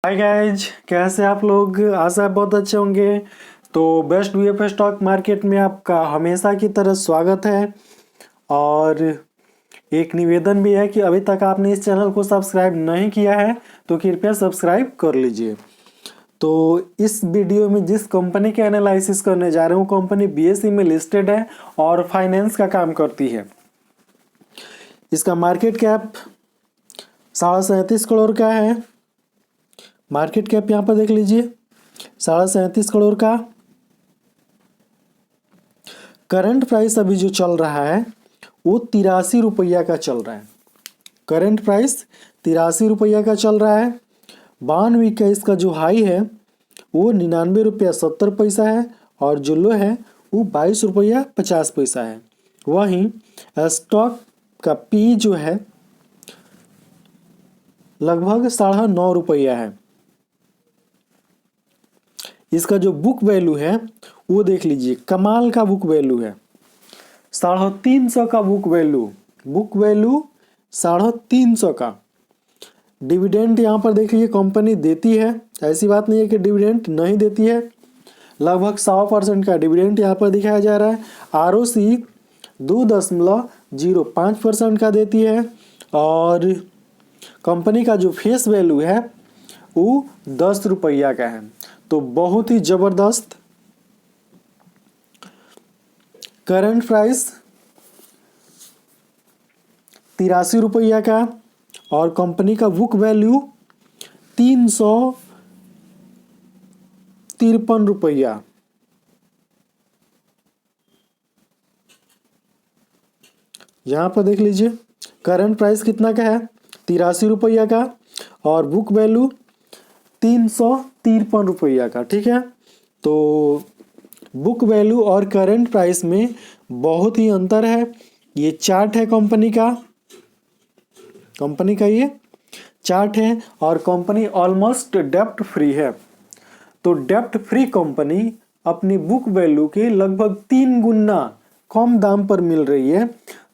Hi guys, कैसे आप लोग। आशा है बहुत अच्छे होंगे। तो बेस्ट वीएफए स्टॉक मार्केट में आपका हमेशा की तरह स्वागत है। और एक निवेदन भी है कि अभी तक आपने इस चैनल को सब्सक्राइब नहीं किया है तो कृपया सब्सक्राइब कर लीजिए। तो इस वीडियो में जिस कंपनी के एनालिसिस करने जा रहे हैं वो कंपनी बीएसई में लिस्टेड है और फाइनेंस का काम करती है। इसका मार्केट कैप 37.5 करोड़ का है। मार्केट कैप यहाँ पर देख लीजिए 37.5 करोड़ का। करंट प्राइस अभी जो चल रहा है वो 83 रुपया का चल रहा है। करंट प्राइस 83 रुपया का चल रहा है। 52 वीक का इसका जो हाई है वो 99 रुपया 70 पैसा है और जो लो है वो 22 रुपया 50 पैसा है। वहीं स्टॉक का पी जो है लगभग 9.5 रुपया है। इसका जो बुक वैल्यू है वो देख लीजिए, कमाल का बुक वैल्यू है। 350 का बुक वैल्यू 350 का। डिविडेंड यहाँ पर देख लीजिए कंपनी देती है, ऐसी बात नहीं है कि डिविडेंड नहीं देती है। लगभग 100% का डिविडेंड यहाँ पर दिखाया जा रहा है। आरओसी 2.05% का देती है और कंपनी का जो फेस वैल्यू है वो 10 रुपया का है। तो बहुत ही जबरदस्त। करंट प्राइस 83 रुपया का और कंपनी का बुक वैल्यू 353 रुपया। यहां पर देख लीजिए करंट प्राइस कितना का है, 83 रुपया का और बुक वैल्यू 353 रुपया का। ठीक है, तो बुक वैल्यू और करंट प्राइस में बहुत ही अंतर है। ये चार्ट है कंपनी का ये चार्ट है और कंपनी ऑलमोस्ट डेप्ट फ्री है। तो डेप्ट फ्री कंपनी अपनी बुक वैल्यू के लगभग 3 गुना कम दाम पर मिल रही है।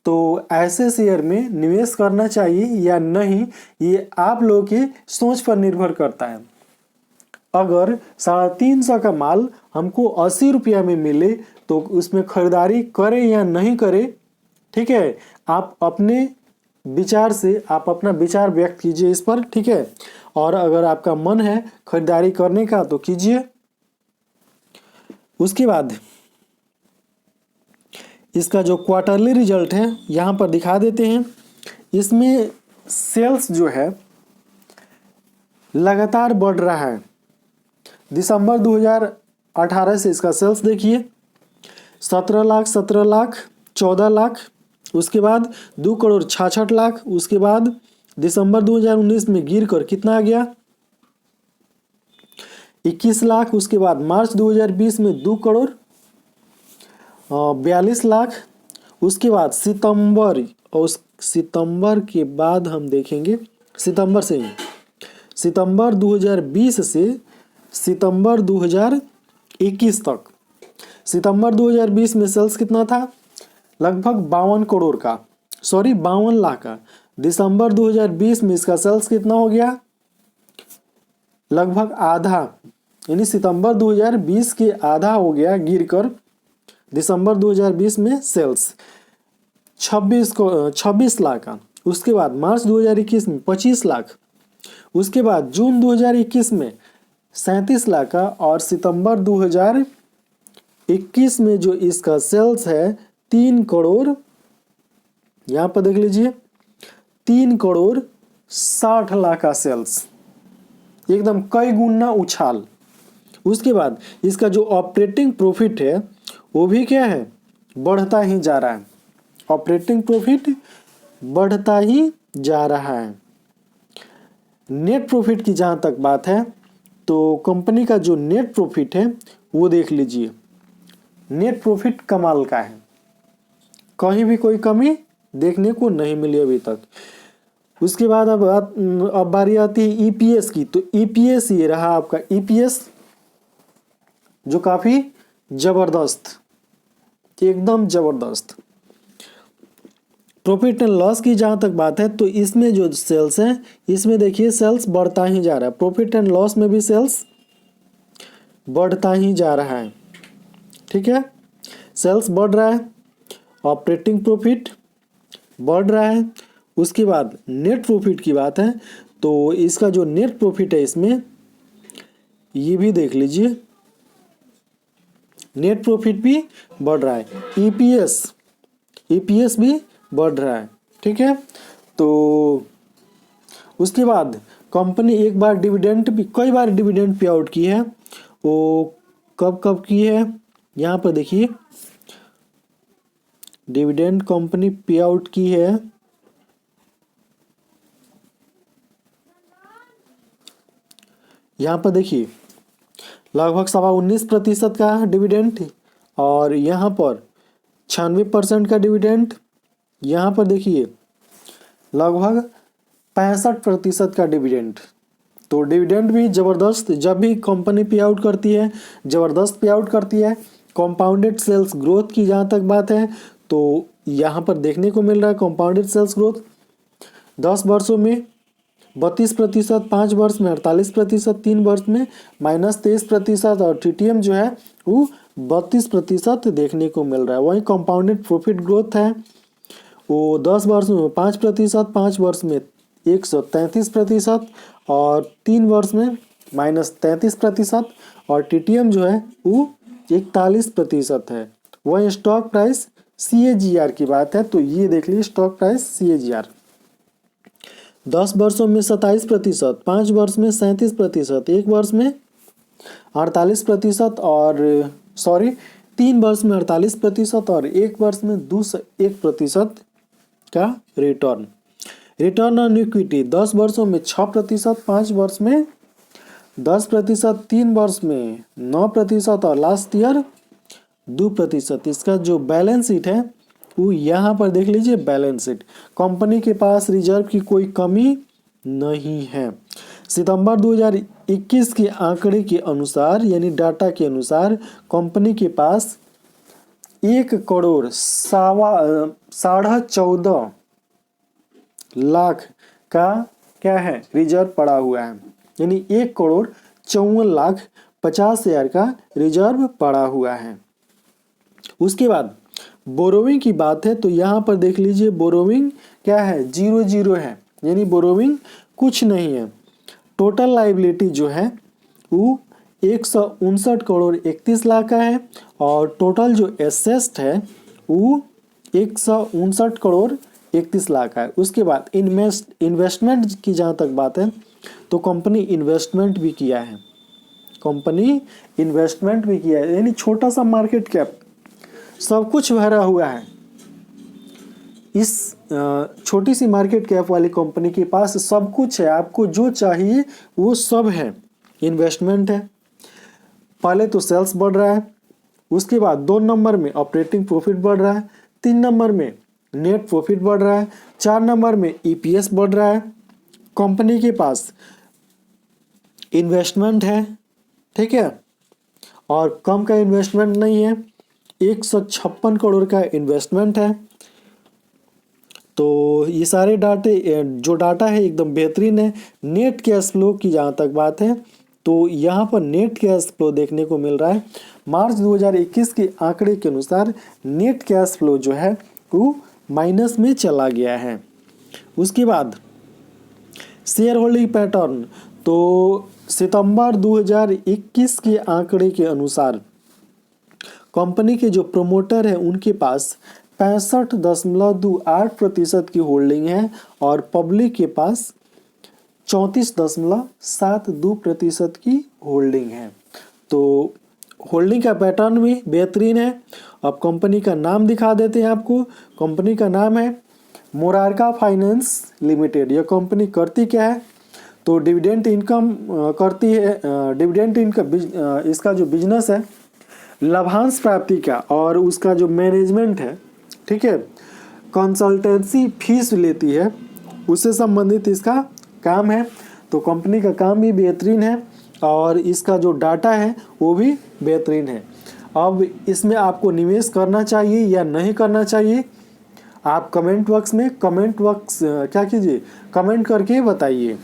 तो ऐसे शेयर में निवेश करना चाहिए या नहीं ये आप लोगों की सोच पर निर्भर करता है। अगर 350 का माल हमको 80 रुपया में मिले तो उसमें खरीदारी करें या नहीं करें, ठीक है, आप अपने विचार से आप अपना विचार व्यक्त कीजिए इस पर। ठीक है, और अगर आपका मन है खरीदारी करने का तो कीजिए। उसके बाद इसका जो क्वार्टरली रिजल्ट है यहाँ पर दिखा देते हैं। इसमें सेल्स जो है लगातार बढ़ रहा है। दिसंबर 2018 से इसका सेल्स देखिए 17 लाख 17 लाख 14 लाख, उसके बाद 2 करोड़ 66 लाख, उसके बाद दिसंबर 2019 में गिर कर कितना आ गया 21 लाख, उसके बाद मार्च 2020 में 2 करोड़ 42 लाख, उसके बाद सितंबर, और उस सितंबर के बाद हम देखेंगे सितंबर 2020 से सितंबर 2021 तक। सितंबर 2020 में सेल्स कितना था, लगभग 52 लाख का। दिसंबर 2020 में इसका सेल्स कितना हो गया, लगभग आधा, यानी सितंबर 2020 के आधा हो गया गिरकर। दिसंबर 2020 में सेल्स 26 लाख का। उसके बाद मार्च 2021 में 25 लाख, उसके बाद जून 2021 में 37 लाख का और सितंबर 2021 में जो इसका सेल्स है 3 करोड़, यहां पर देख लीजिए 3 करोड़ 60 लाख का सेल्स, एकदम कई गुना उछाल। उसके बाद इसका जो ऑपरेटिंग प्रॉफिट है वो भी क्या है, बढ़ता ही जा रहा है। ऑपरेटिंग प्रॉफिट बढ़ता ही जा रहा है। नेट प्रॉफिट की जहां तक बात है तो कंपनी का जो नेट प्रॉफिट है वो देख लीजिए, नेट प्रॉफिट कमाल का है, कहीं भी कोई कमी देखने को नहीं मिली अभी तक। उसके बाद अब बारी आती है ईपीएस की। तो ईपीएस ये रहा आपका ईपीएस, जो काफी जबरदस्त, एकदम जबरदस्त। प्रॉफिट एंड लॉस की जहाँ तक बात है तो इसमें जो सेल्स है इसमें देखिए सेल्स बढ़ता ही जा रहा है, प्रॉफिट एंड लॉस में भी सेल्स बढ़ता ही जा रहा है। ठीक है, सेल्स बढ़ रहा है, ऑपरेटिंग प्रॉफिट बढ़ रहा है। उसके बाद नेट प्रॉफिट की बात है तो इसका जो नेट प्रॉफिट है इसमें ये भी देख लीजिए, नेट प्रॉफिट भी बढ़ रहा है, ईपीएस भी बढ़ रहा है। ठीक है, तो उसके बाद कंपनी एक बार डिविडेंड भी कई बार डिविडेंड पे आउट की है, वो कब कब की है यहाँ पर देखिए, डिविडेंड कंपनी पे आउट की है यहाँ पर देखिए लगभग 19.25% का डिविडेंड, और यहाँ पर 96% का डिविडेंड, यहाँ पर देखिए लगभग 65% का डिविडेंड। तो डिविडेंड भी ज़बरदस्त, जब भी कंपनी पे आउट करती है ज़बरदस्त पे आउट करती है। कंपाउंडेड सेल्स ग्रोथ की जहाँ तक बात है तो यहाँ पर देखने को मिल रहा है कंपाउंडेड सेल्स ग्रोथ 10 वर्षों में 32%, 5 वर्ष में 48%, 3 वर्ष में -23%, और टीटीएम जो है वो 32% देखने को मिल रहा है। वहीं कंपाउंडेड प्रॉफिट ग्रोथ है वो 10 वर्ष में 5%, 5 वर्ष में 133%, और 3 वर्ष में -33%, और टीटीएम जो है वो 41% है। वहीं स्टॉक प्राइस CAGR की बात है तो ये देख लीजिए स्टॉक प्राइस CAGR 10 वर्षों में 27%, 5 वर्ष में 37%, 1 वर्ष में 48%, और 3 वर्ष में 48%, और 1 वर्ष में 1% का रिटर्न ऑन इक्विटी 10 वर्षों में 6%, 5 वर्ष में 10%, 3 वर्ष में 9%, और लास्ट ईयर 2%। इसका जो बैलेंस शीट है वो यहाँ पर देख लीजिए, बैलेंस शीट कंपनी के पास रिजर्व की कोई कमी नहीं है। सितंबर 2021 के आंकड़े के अनुसार यानी डाटा के अनुसार कंपनी के पास 1,14.5 लाख का क्या है रिजर्व पड़ा हुआ है, यानी 1,54,50,000 का रिजर्व पड़ा हुआ है। उसके बाद बोरोविंग की बात है तो यहाँ पर देख लीजिए बोरोविंग क्या है 0 है, यानी बोरोविंग कुछ नहीं है। टोटल लाइबिलिटी जो है वो 159,31,00,000 का है, और टोटल जो एसेट है वो 159,31,00,000 का है। उसके बाद इन्वेस्टमेंट की जहाँ तक बात है तो कंपनी इन्वेस्टमेंट भी किया है, यानी छोटा सा मार्केट कैप सब कुछ भरा हुआ है। इस छोटी सी मार्केट कैप वाली कंपनी के पास सब कुछ है, आपको जो चाहिए वो सब है। इन्वेस्टमेंट है, पहले तो सेल्स बढ़ रहा है, उसके बाद 2 नंबर में ऑपरेटिंग प्रॉफिट बढ़ रहा है, 3 नंबर में नेट प्रॉफिट बढ़ रहा है, 4 नंबर में ईपीएस बढ़ रहा है। कंपनी के पास इन्वेस्टमेंट है, ठीक है, और कम का इन्वेस्टमेंट नहीं है, 156 करोड़ का इन्वेस्टमेंट है। तो ये सारे जो डाटा है एकदम बेहतरीन है। नेट कैश फ्लो की जहाँ तक बात है तो यहाँ पर नेट कैश फ्लो देखने को मिल रहा है। मार्च 2021 के आंकड़े के अनुसार नेट कैश फ्लो जो है वो माइनस में चला गया है। उसके बाद शेयर होल्डिंग पैटर्न, तो सितंबर 2021 के आंकड़े के अनुसार कंपनी के जो प्रमोटर हैं उनके पास 65.28% की होल्डिंग है, और पब्लिक के पास 34.72% की होल्डिंग है। तो होल्डिंग का पैटर्न भी बेहतरीन है। अब कंपनी का नाम दिखा देते हैं आपको। कंपनी का नाम है मोरारका फाइनेंस लिमिटेड। यह कंपनी करती क्या है तो डिविडेंड इनकम करती है। डिविडेंड इनकम इसका जो बिजनेस है लाभांश प्राप्ति का, और उसका जो मैनेजमेंट है, ठीक है, कंसल्टेंसी फीस लेती है, उससे संबंधित इसका काम है। तो कंपनी का काम भी बेहतरीन है और इसका जो डाटा है वो भी बेहतरीन है। अब इसमें आपको निवेश करना चाहिए या नहीं करना चाहिए, आप कमेंट बॉक्स में क्या कीजिए, कमेंट करके बताइए।